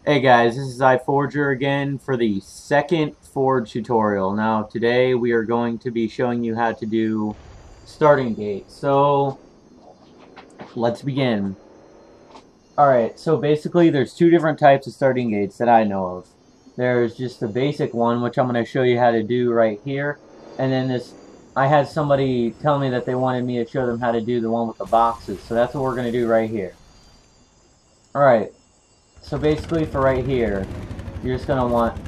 Hey guys, this is iForger again for the second Forge tutorial. Now today we are going to be showing you how to do starting gate. So let's begin. Alright, so basically there's two different types of starting gates that I know of. There's just the basic one, which I'm going to show you how to do right here. And then I had somebody tell me that they wanted me to show them how to do the one with the boxes. So that's what we're going to do right here. Alright, so basically for right here, you're just going to want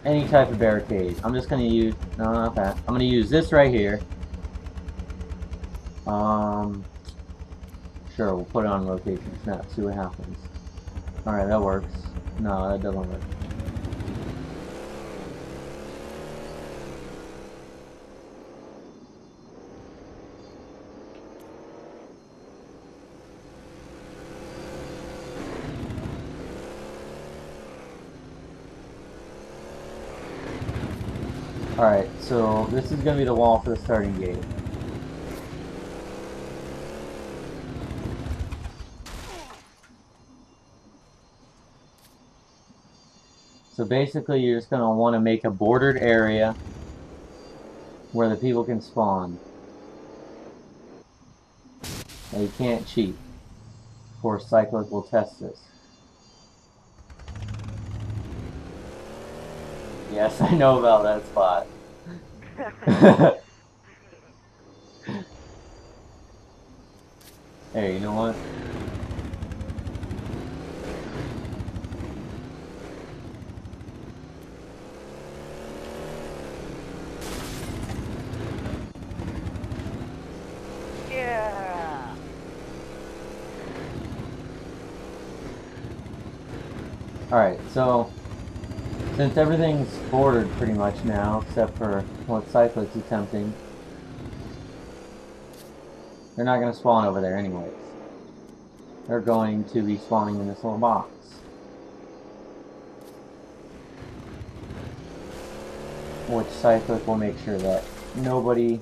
any type of barricade. I'm just going to use, no, not that. I'm going to use this right here. Sure, we'll put it on rotation snap, see what happens. Alright, that works. No, that doesn't work. Alright, so this is going to be the wall for the starting gate. So basically you're just going to want to make a bordered area where the people can spawn. Now you can't cheat. Of course, Cyclic will test this. Yes, I know about that spot. Hey, you know what? Yeah. Alright, so since everything's bordered pretty much now, except for what Cyclic's attempting, they're not going to spawn over there anyways. They're going to be spawning in this little box. Which Cyclic will make sure that nobody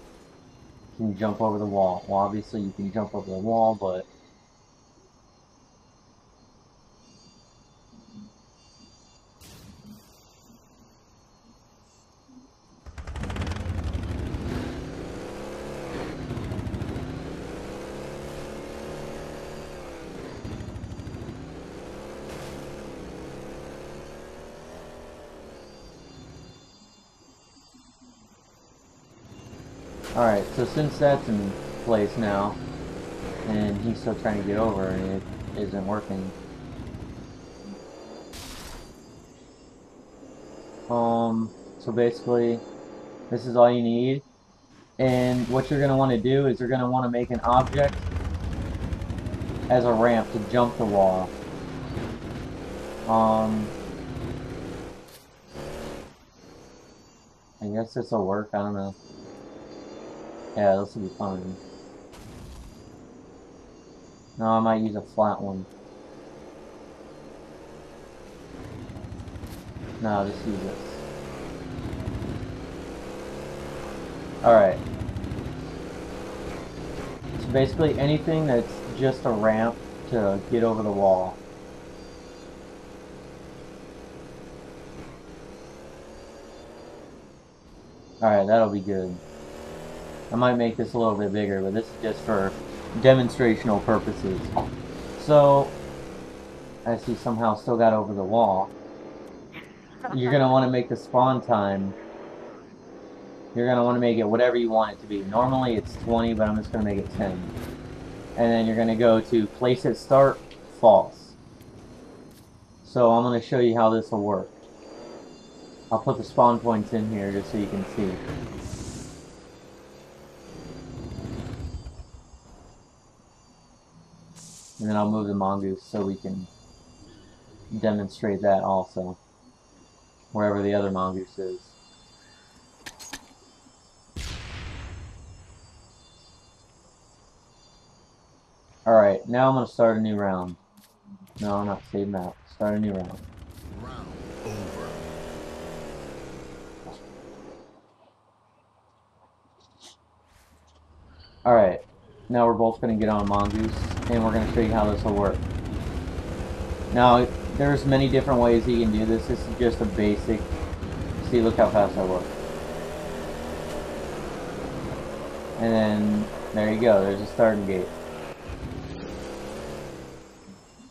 can jump over the wall. Well, obviously you can jump over the wall, but alright, so since that's in place now, and he's still trying to get over and it isn't working, so basically this is all you need. And what you're going to want to do is you're going to want to make an object as a ramp to jump the wall. I guess this will work, I don't know. Yeah, this will be fine. No, I might use a flat one. No, just use this. Alright. So basically anything that's just a ramp to get over the wall. Alright, that'll be good. I might make this a little bit bigger, but this is just for demonstrational purposes. So, as he somehow still got over the wall, you're going to want to make the spawn time, you're going to want to make it whatever you want it to be. Normally it's 20, but I'm just going to make it 10. And then you're going to go to place at start, false. So I'm going to show you how this will work. I'll put the spawn points in here just so you can see. And then I'll move the mongoose so we can demonstrate that also. Wherever the other mongoose is. Alright, now I'm going to start a new round. No, not save map. Start a new round. Round over. Alright, now we're both going to get on a mongoose, and we're going to show you how this will work. Now, There's many different ways you can do this. This is just a basic. See, look how fast I was. And then, there you go. There's a starting gate.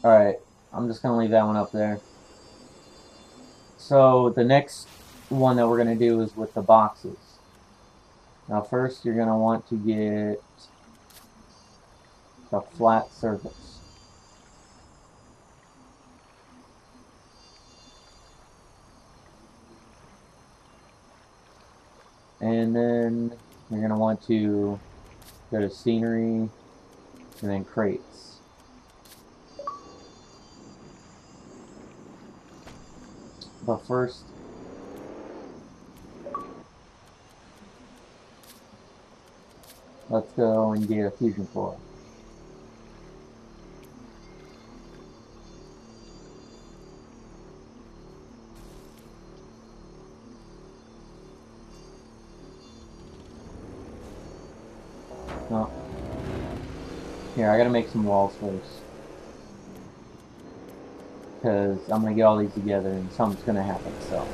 Alright, I'm just going to leave that one up there. So, the next one that we're going to do is with the boxes. Now first, you're going to want to get a flat surface. And then you're going to want to go to scenery and then crates. But first, let's go and get a fusion core. No. Here, I gotta make some walls first. Because I'm gonna get all these together and something's gonna happen, so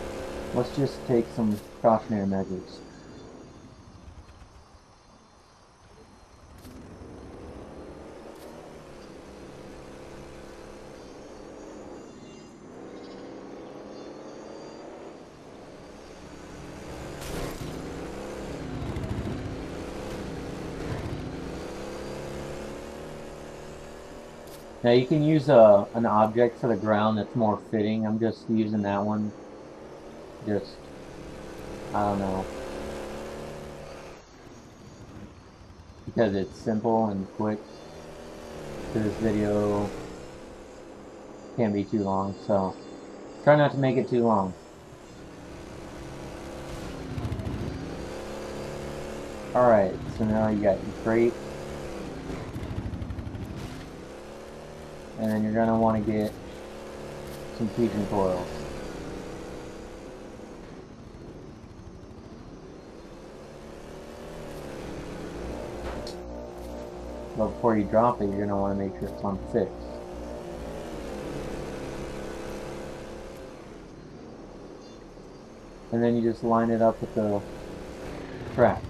let's just take some precautionary measures. Now you can use an object for the ground that's more fitting. I'm just using that one. Just, I don't know. Because it's simple and quick. This video can't be too long, so try not to make it too long. Alright, so now you got your crate. And then you're going to want to get some fusion coils. But before you drop it, you're going to want to make sure it's on fixed. And then you just line it up with the track.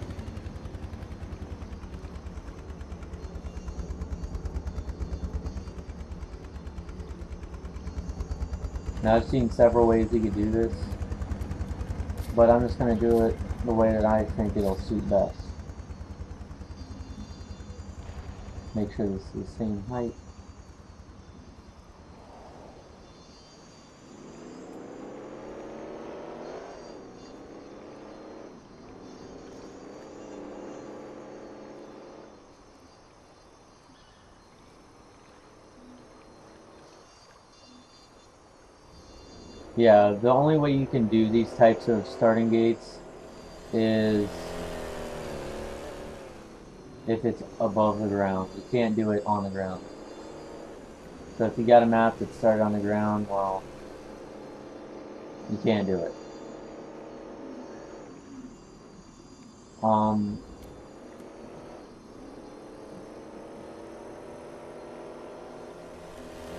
Now I've seen several ways you could do this, but I'm just going to do it the way that I think it'll suit best. Make sure this is the same height. Yeah, the only way you can do these types of starting gates is if it's above the ground. You can't do it on the ground. So if you got a map that started on the ground, well, you can't do it.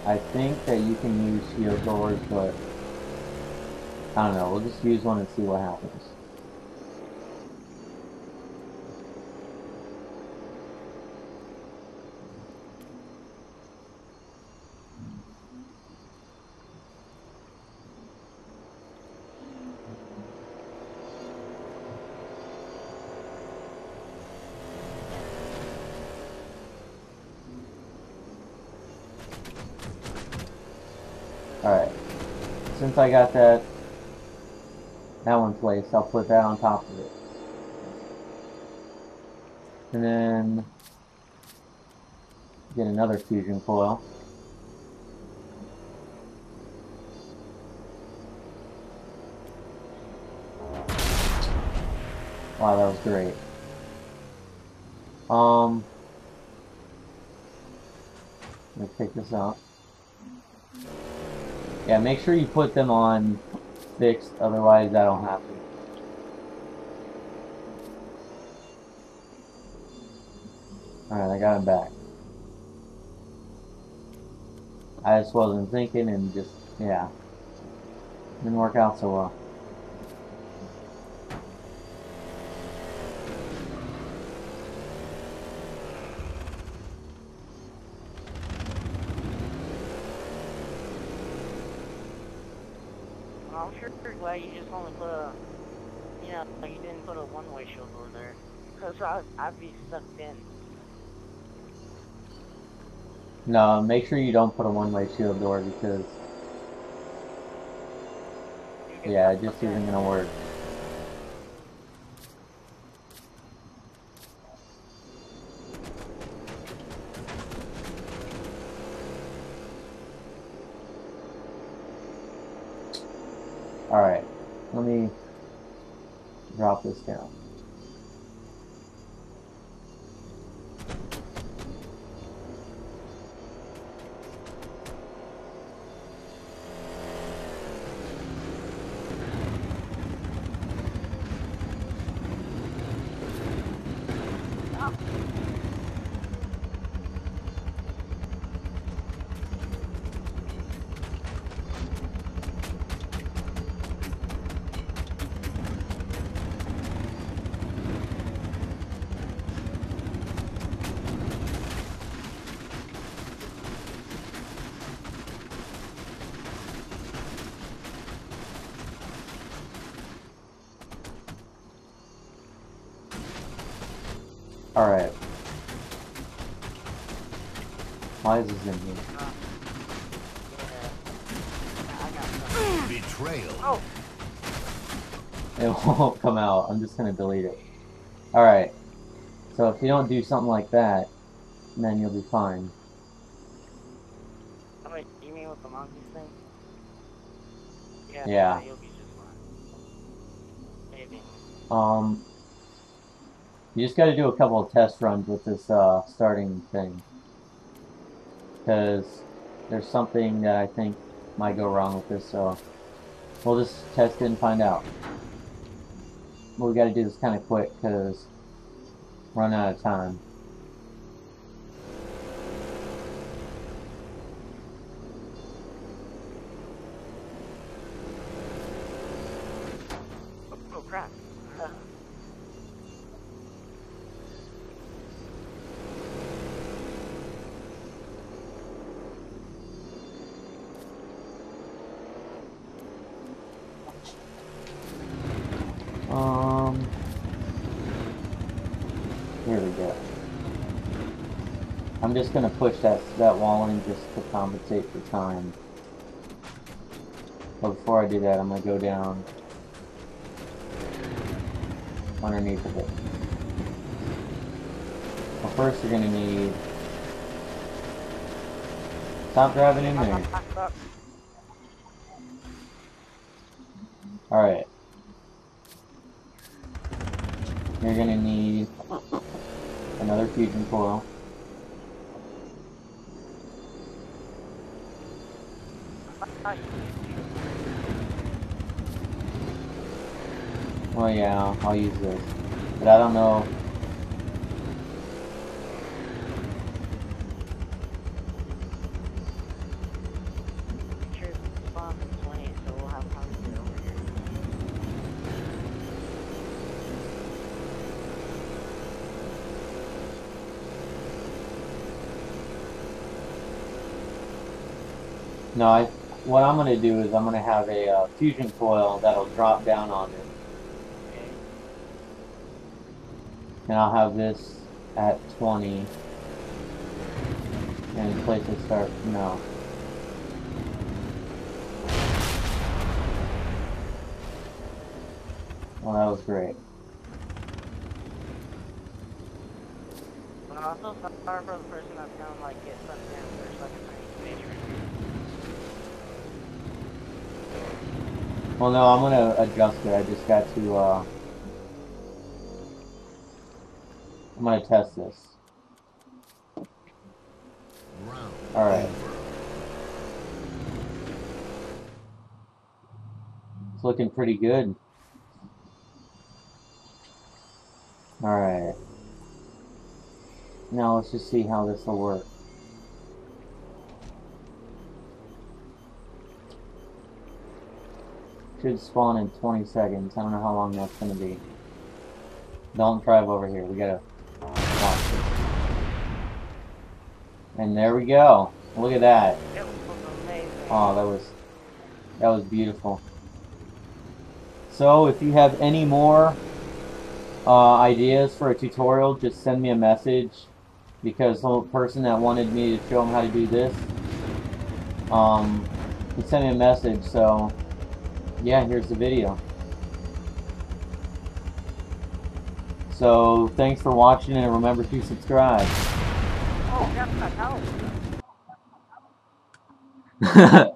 I think that you can use shield doors, but I don't know. We'll just use one and see what happens. Alright, since I got that one placed, I'll put that on top of it. And then get another fusion coil. Wow, that was great. Let me take this out. Yeah, make sure you put them on fixed, otherwise that'll happen. Alright, I got him back. I just wasn't thinking and just Yeah. Didn't work out so well. Well, I'm sure you're glad you just only put a, you know, you didn't put a one-way shield door there. Because I'd be sucked in. No, make sure you don't put a one-way shield door because, You get yeah, it just sucked isn't in. gonna work. Alright, let me drop this down. Oh. Alright. Why is this in here? Yeah. I got something. Betrayal. Oh! It won't come out. I'm just gonna delete it. Alright. So if you don't do something like that, then you'll be fine. Oh, wait, you mean with the monkeys thing? Yeah, Yeah. you'll be just fine. Maybe. You just gotta do a couple of test runs with this, starting thing. Because there's something that I think might go wrong with this, so we'll just test it and find out. But we gotta do this kind of quick, because we're running out of time. Oh crap. Here we go. I'm just gonna push that wall in just to compensate for time. But before I do that, I'm gonna go down underneath of it. Well, first you're gonna need... Stop driving in there. Alright. You're gonna need another fusion coil. Well, yeah, I'll use this. But I don't know. Sure, it's spawned in 20, so we'll have time to get over here. No, what I'm gonna do is I'm gonna have a fusion coil that'll drop down on it. Okay. And I'll have this at 20. And in place to start, no. Well, that was great. But I'm also sorry for the person that's gonna like get sucked in. There's like a tiny space right here. Well, no, I'm gonna adjust it. I just got to, I'm gonna test this. Round Alright. over. It's looking pretty good. Alright. Now let's just see how this will work. Should spawn in 20 seconds. I don't know how long that's going to be. Don't drive over here. We gotta watch this. And there we go. Look at that. It was amazing. Oh, that was beautiful. So if you have any more ideas for a tutorial, just send me a message, because the person that wanted me to show them how to do this, he sent me a message. So yeah, here's the video. So thanks for watching, and remember to subscribe. Oh, yes, that helps.